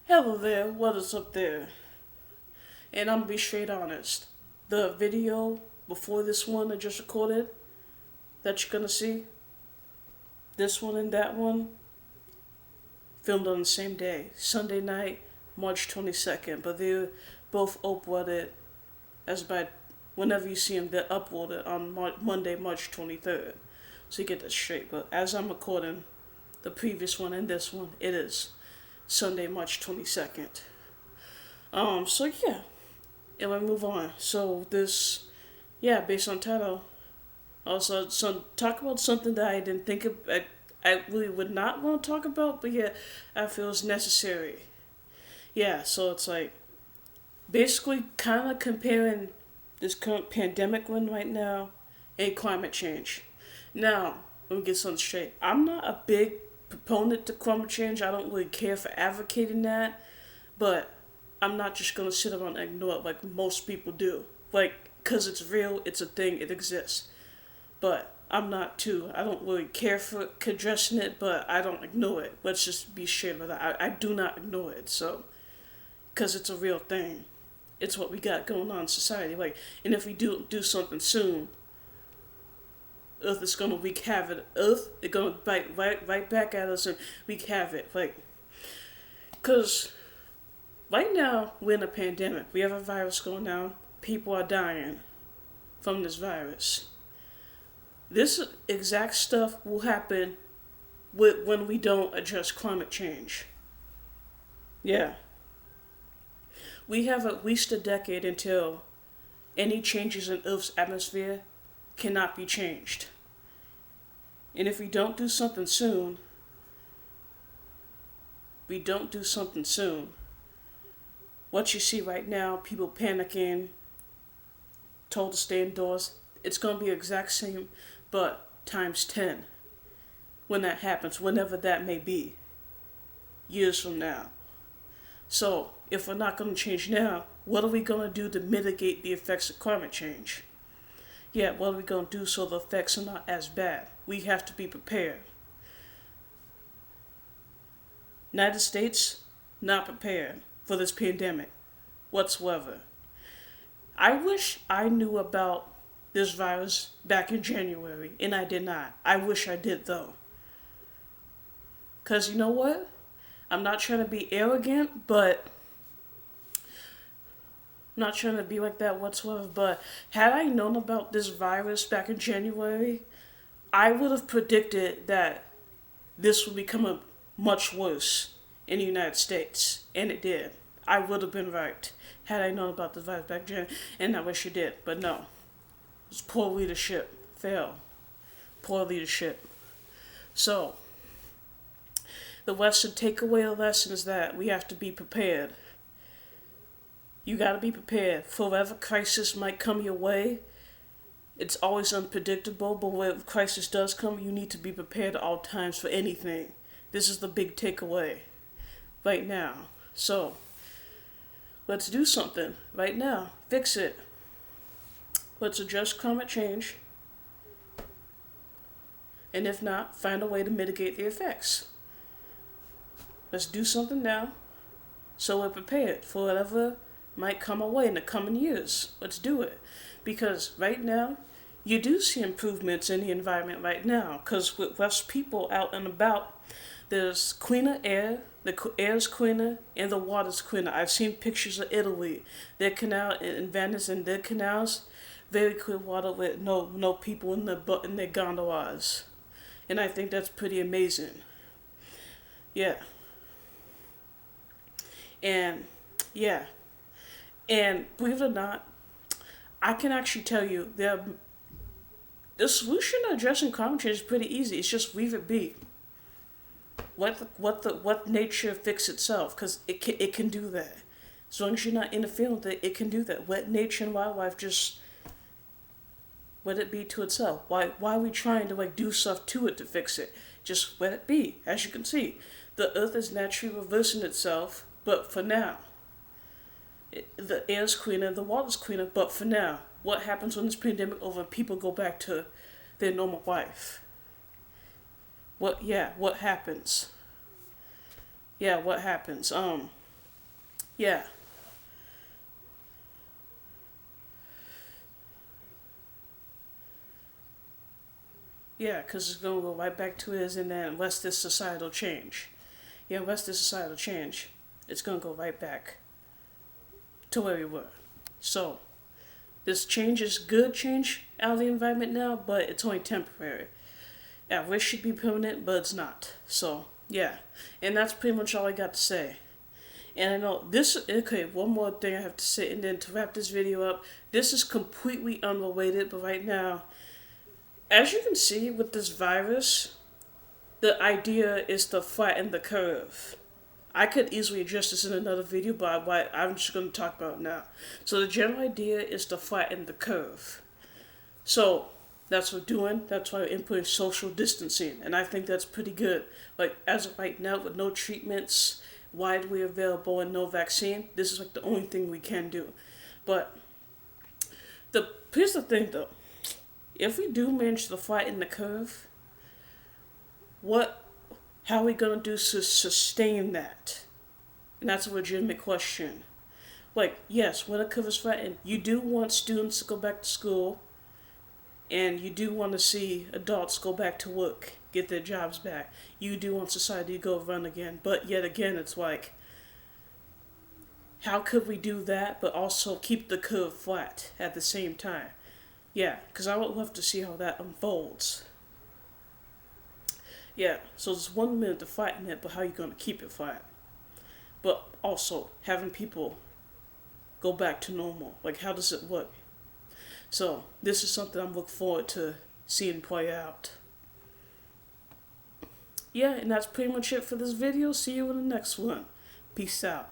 Hello there, what is up there? And I'm gonna be straight honest. The video before this one I just recorded that you're gonna see, this one and that one, filmed on the same day, Sunday night, March 22nd. But they're both uploaded as by whenever you see them, they're uploaded on Monday, March 23rd. So you get that straight. But as I'm recording the previous one and this one, it is Sunday, March 22nd. So yeah, and we move on. So this, yeah, based on title, also talk about something that I didn't think of. I really would not want to talk about, but yeah, I feel it's necessary. Yeah, so it's like basically kind of comparing this current pandemic one right now and climate change. Now, let me get something straight. I'm not a big proponent to climate change. I don't really care for advocating that, but I'm not just gonna sit around and ignore it like most people do. Like, cause it's real, it's a thing, it exists. But I'm not too. I don't really care for addressing it, but I don't ignore it. Let's just be straight with that. I do not ignore it. So, cause it's a real thing. It's what we got going on in society. Like, and if we do something soon, Earth is gonna wreak havoc. Earth is gonna bite right back at us and wreak havoc. Like, cause right now we're in a pandemic. We have a virus going on. People are dying from this virus. This exact stuff will happen when we don't address climate change. Yeah. We have at least a decade until any changes in Earth's atmosphere cannot be changed. And if we don't do something soon, what you see right now, people panicking, told to stay indoors, it's going to be the exact same, but times 10 when that happens, whenever that may be, years from now. So, if we're not going to change now, what are we going to do to mitigate the effects of climate change? Yeah, what are we going to do so the effects are not as bad? We have to be prepared. United States, not prepared for this pandemic whatsoever. I wish I knew about this virus back in January, and I did not. I wish I did, though. Because you know what? I'm not trying to be arrogant, but I'm not trying to be like that whatsoever, but had I known about this virus back in January, I would have predicted that this would become much worse in the United States, and it did. I would have been right had I known about the virus back then, and I wish I did, but no. It's poor leadership. Fail. Poor leadership. So, the lesson, take away the lesson is that we have to be prepared. You gotta be prepared. For whatever crisis might come your way, it's always unpredictable, but when crisis does come, you need to be prepared at all times for anything. This is the big takeaway right now. So, let's do something right now. Fix it. Let's address climate change. And if not, find a way to mitigate the effects. Let's do something now so we're prepared for whatever might come our way in the coming years. Let's do it. Because right now, you do see improvements in the environment right now. Because with less people out and about, there's cleaner air, the air's cleaner, and the water's cleaner. I've seen pictures of Italy, their canal in Venice and their canals, very clear water with no people in their gondolas. And I think that's pretty amazing. Yeah. And yeah. And believe it or not, I can actually tell you the solution to addressing climate change is pretty easy. It's just leave it be. What nature fix itself, because it can do that. As long as you're not interfering with it, it can do that. Let nature and wildlife just let it be to itself. Why are we trying to do stuff to it to fix it? Just let it be. As you can see, the earth is naturally reversing itself, but for now. The air's cleaner, the water's cleaner, but for now. What happens when this pandemic over and people go back to their normal life? What happens? Yeah, what happens? Yeah. Yeah, because it's going to go right back to his, and then unless this societal change. Yeah, unless this societal change, it's going to go right back to where we were. So, this change is good change out of the environment now, but it's only temporary. I wish it should be permanent, but it's not. So, yeah. And that's pretty much all I got to say. And I know this, okay, one more thing I have to say, and then to wrap this video up, this is completely unrelated, but right now, as you can see with this virus, the idea is to flatten the curve. I could easily address this in another video, but I'm just going to talk about it now. So the general idea is to flatten the curve. So that's what we're doing. That's why we're inputting social distancing, and I think that's pretty good. Like as of right now, with no treatments widely available and no vaccine, this is like the only thing we can do. But here's the thing though. If we do manage to flatten the curve, how are we gonna do to sustain that? And that's a legitimate question. Like, yes, when the curve is flattened, you do want students to go back to school, and you do want to see adults go back to work, get their jobs back. You do want society to go run again. But yet again, it's like, how could we do that, but also keep the curve flat at the same time? Yeah, because I would love to see how that unfolds. Yeah, so it's 1 minute to flatten it, but how are you going to keep it flat? But also, having people go back to normal. Like, how does it work? So, this is something I'm looking forward to seeing play out. Yeah, and that's pretty much it for this video. See you in the next one. Peace out.